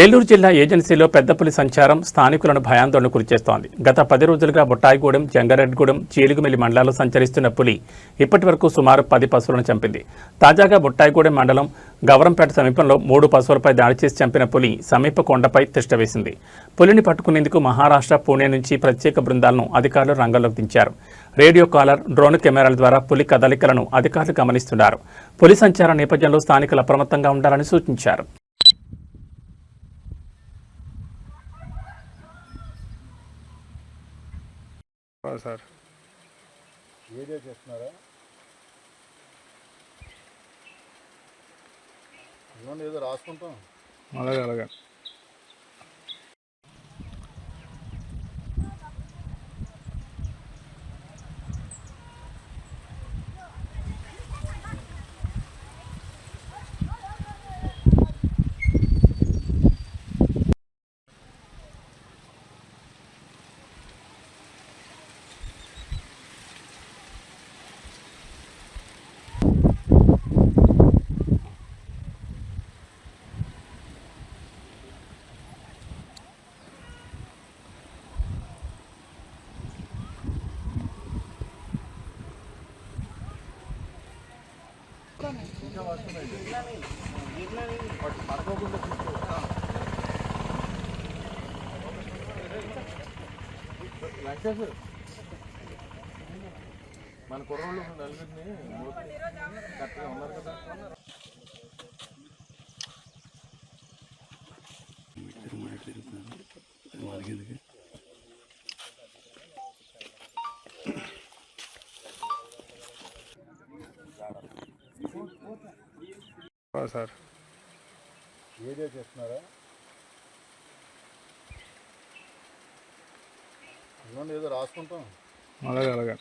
ఏలూరు జిల్లా ఏజెన్సీలో పెద్ద పులి సంచారం స్థానికులను భయాందోళనకు గురిచేస్తోంది. గత 10 రోజులుగా బుట్టాయిగూడెం, జంగారెడ్డిగూడెం, చీలుగుమిల్లి మండలాల్లో సంచరిస్తున్న పులి ఇప్పటి వరకు సుమారు 10 పశువులను చంపింది. తాజాగా బుట్టాయిగూడెం మండలం గవరంపేట సమీపంలో 3 పశువులపై దాడి చేసి చంపిన పులి సమీప కొండపై తిష్టవేసింది. పులిని పట్టుకునేందుకు మహారాష్ట్ర, పూణే నుంచి ప్రత్యేక బృందాలను అధికారులు రంగంలోకి దించారు. రేడియో కాలర్, డ్రోన్ కెమెరాల ద్వారా పులి కదలికలను అధికారులు గమనిస్తున్నారు. పులి సంచారం నేపథ్యంలో స్థానికులు అప్రమత్తంగా ఉండాలని సూచించారు. సార్ వీడియో చేస్తున్నారా? ఇవ్వండి, ఏదో రాసుకుంటాం. అలాగే అలాగే. మన కుర్రోళ్ళు నలుగురిని కరెక్ట్గా ఉన్నారు కదా. సార్ వీడియో చేస్తున్నారా? ఇవ్వండి, ఏదో రాసుకుంటాం. అలాగే అలాగే.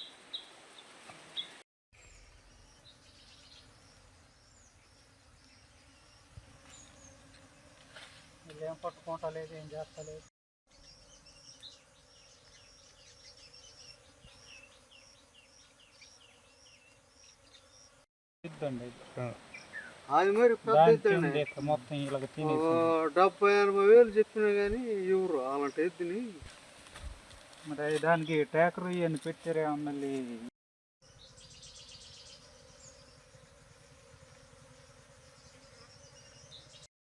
ఏం పట్టుకుంటలేదు, ఏం చేస్తలేదు. అది మరి మొత్తం ఇలాగ 70-80 వేలు చెప్పినా కానీ ఎవరు అలాంటి ఎద్దుని మరి దానికి ట్రాక్టర్ ఇవన్నీ పెట్టారే మళ్ళీ